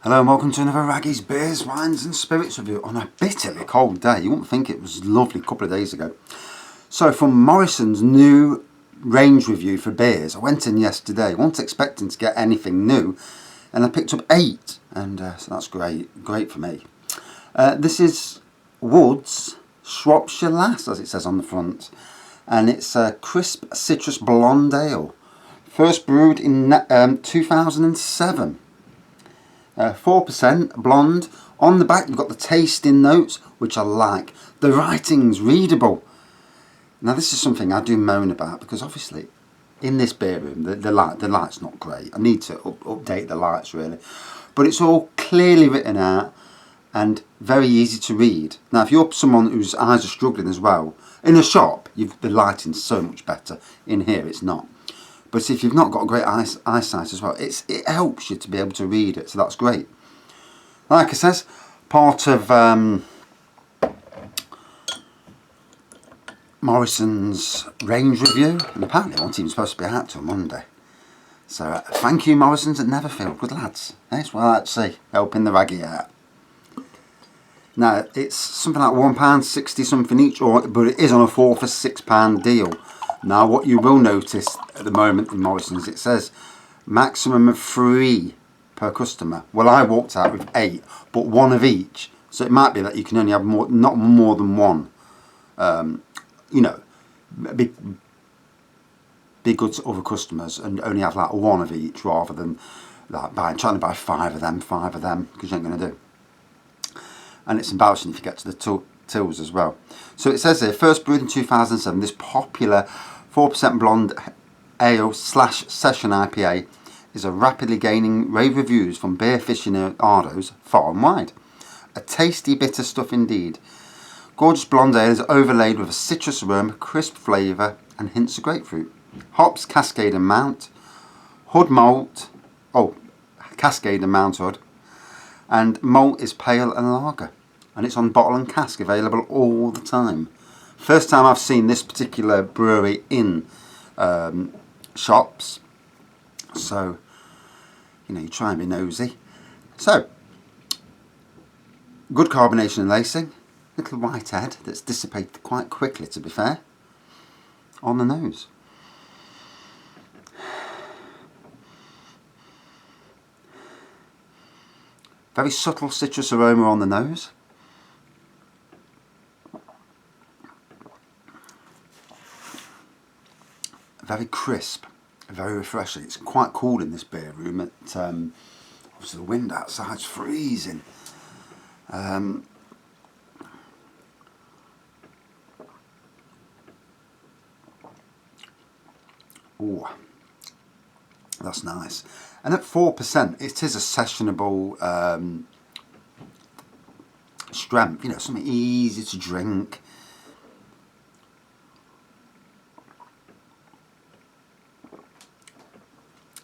Hello and welcome to another Raggy's Beers, Wines and Spirits review on a bitterly cold day. You wouldn't think it was lovely a couple of days ago. So from Morrisons' new range review for beers, I went in yesterday, wasn't expecting to get anything new, and I picked up 8, and so that's great for me. This is Wood's Shropshire Lass, as it says on the front, and it's a crisp citrus blonde ale, first brewed in 2007. 4% blonde. On the back you've got the tasting notes, which I like. The writing's readable. Now this is something I do moan about, because obviously in this beer room the light's not great. I need to update the lights really, but it's all clearly written out and very easy to read. Now if you're someone whose eyes are struggling as well, in a shop the lighting's so much better. In here it's not. But if you've not got a great eyesight as well, it helps you to be able to read it, so that's great. Like I says, part of Morrisons' range review, and apparently it wasn't even supposed to be out till Monday. So thank you Morrisons at Neverfield, good lads. That's what I like to see, helping the Raggy out. Now it's something like £1.60 something each, but it is on a 4 for £6 deal. Now what you will notice at the moment in Morrisons, it says maximum of 3 per customer. Well, I walked out with 8, but 1 of each. So it might be that you can only have not more than 1. You know, be good to other customers and only have like 1 of each, rather than like trying to buy 5 of them, because you ain't going to do. And it's embarrassing if you get to the tills as well. So it says here, first brewed in 2007, this popular 4% blonde ale / session IPA is a rapidly gaining rave reviews from beer aficionados far and wide. A tasty bitter stuff indeed. Gorgeous blonde ale is overlaid with a citrus aroma, crisp flavour and hints of grapefruit. Hops Cascade and Mount, Hood malt, Cascade and Mount Hood, and malt is pale and lager. And it's on bottle and cask, available all the time. First time I've seen this particular brewery in shops, so you know, you try and be nosy. So good carbonation and lacing, little white head that's dissipated quite quickly, to be fair, on the nose. Very subtle citrus aroma on the nose. Very crisp, very refreshing. It's quite cool in this beer room. Obviously the wind outside's freezing. Ooh, that's nice. And at 4%, it is a sessionable strength. You know, something easy to drink.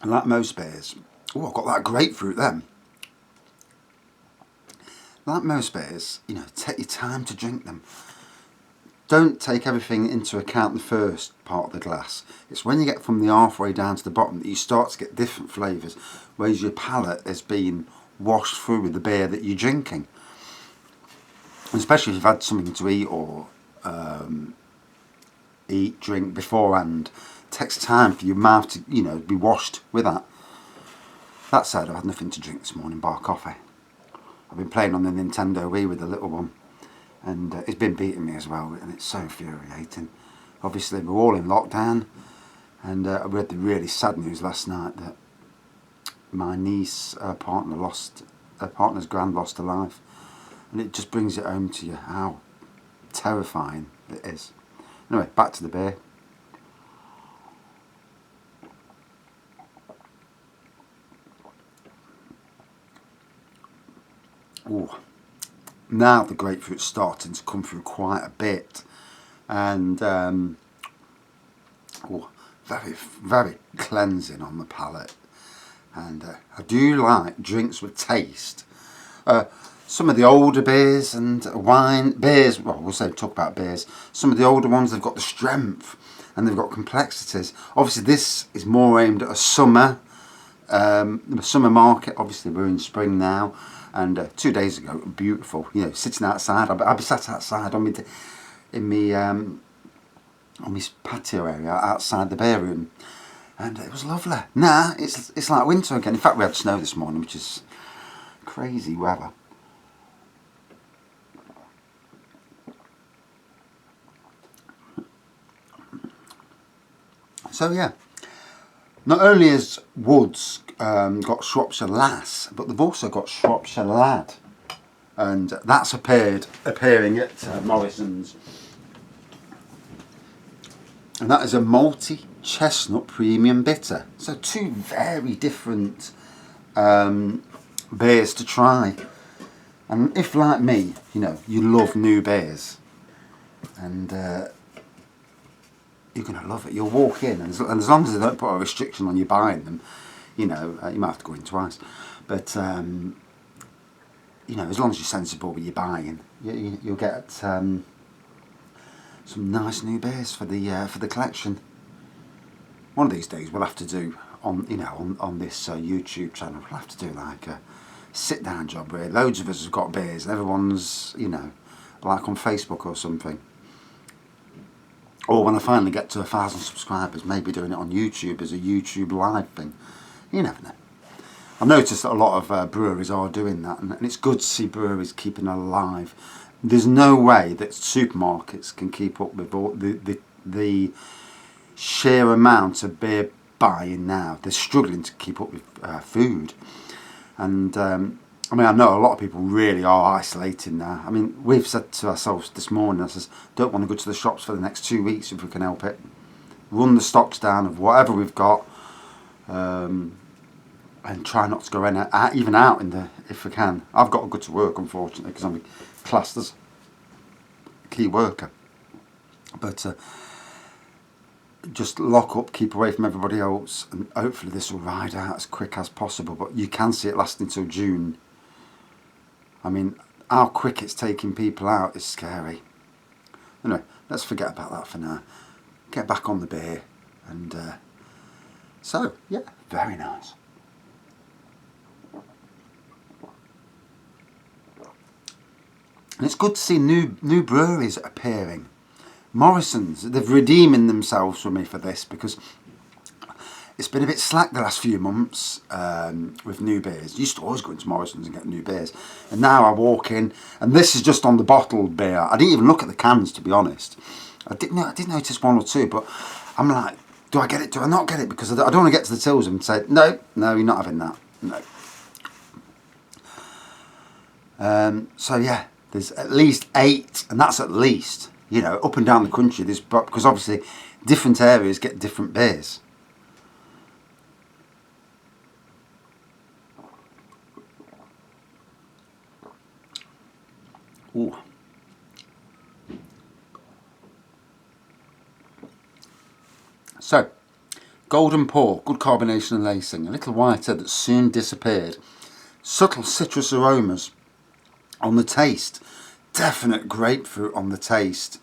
And like most beers, I've got that grapefruit then. Like most beers, you know, take your time to drink them. Don't take everything into account the first part of the glass. It's when you get from the halfway down to the bottom that you start to get different flavours, whereas your palate has been washed through with the beer that you're drinking. And especially if you've had something to eat or drink beforehand. It takes time for your mouth to, you know, be washed with that. That said, I've had nothing to drink this morning bar coffee. I've been playing on the Nintendo Wii with the little one, and it's been beating me as well, and it's so infuriating. Obviously we're all in lockdown, and I read the really sad news last night that my niece, her partner's grand lost her life, and it just brings it home to you how terrifying it is. Anyway, back to the beer. Ooh. Now the grapefruit's starting to come through quite a bit, and very, very cleansing on the palate. And I do like drinks with taste. Some of the older beers and beers, well, we'll talk about beers. Some of the older ones, they've got the strength and they've got complexities. Obviously this is more aimed at a summer The summer market, obviously we're in spring now, and 2 days ago, beautiful. You know, sitting outside. I'll be sat outside on my patio area outside the beer room, and it was lovely. Nah, it's like winter again. In fact, we had snow this morning, which is crazy weather. So yeah, not only has Woods got Shropshire Lass, but they've also got Shropshire Lad, and that's appearing at Morrisons. And that is a malty chestnut premium bitter. So 2 very different beers to try. And if, like me, you know, you love new beers, and you're going to love it. You'll walk in, and as long as they don't put a restriction on you buying them, you know, you might have to go in twice. But, you know, as long as you're sensible with your buying, you'll get some nice new beers for the collection. One of these days we'll have to do on this YouTube channel. We'll have to do like a sit down job where loads of us have got beers and everyone's, you know, like on Facebook or something. Or when I finally get to 1,000 subscribers, maybe doing it on YouTube as a YouTube live thing. You never know. I've noticed that a lot of breweries are doing that, and it's good to see breweries keeping alive. There's no way that supermarkets can keep up with all the sheer amount of beer buying now. They're struggling to keep up with food. And I mean, I know a lot of people really are isolating now. I mean, we've said to ourselves this morning, I says, don't want to go to the shops for the next 2 weeks if we can help it. Run the stocks down of whatever we've got, and try not to go even out if we can. I've got to go to work, unfortunately, because I'm classed as a key worker. But just lock up, keep away from everybody else, and hopefully this will ride out as quick as possible. But you can see it lasting until June. I mean, how quick it's taking people out is scary. Anyway, let's forget about that for now. Get back on the beer. And so, yeah, very nice. And it's good to see new breweries appearing. Morrisons, they're redeeming themselves for me for this, because it's been a bit slack the last few months with new beers. Used to always go into Morrisons and get new beers, and now I walk in, and this is just on the bottled beer. I didn't even look at the cans, to be honest. I did notice 1 or 2, but I'm like, do I get it? Do I not get it? Because I don't want to get to the tills and say, no, you're not having that. No. So yeah, there's at least 8, and that's at least. You know, up and down the country, because obviously different areas get different beers. Ooh. So, golden pour, good carbonation and lacing, a little whiter that soon disappeared. Subtle citrus aromas on the taste. Definite grapefruit on the taste.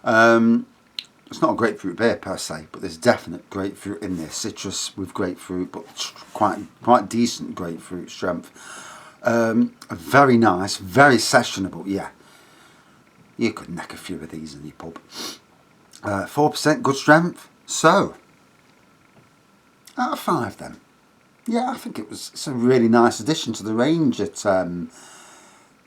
It's not a grapefruit beer per se, but there's definite grapefruit in there. Citrus with grapefruit, but quite decent grapefruit strength. Very nice, very sessionable. Yeah, you could neck a few of these in your pub. 4% good strength. So, out of 5 then. Yeah, I think it's a really nice addition to the range at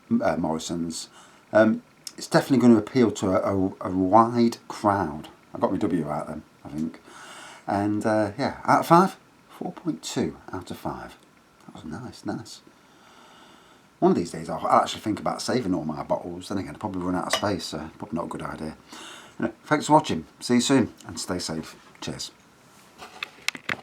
Morrisons. It's definitely going to appeal to a wide crowd. I got my W out then, I think. And yeah, out of 5, 4.2 out of 5. That was nice. One of these days I'll actually think about saving all my bottles. Then again, I'll probably run out of space, so probably not a good idea. Anyway, thanks for watching. See you soon, and stay safe. Cheers.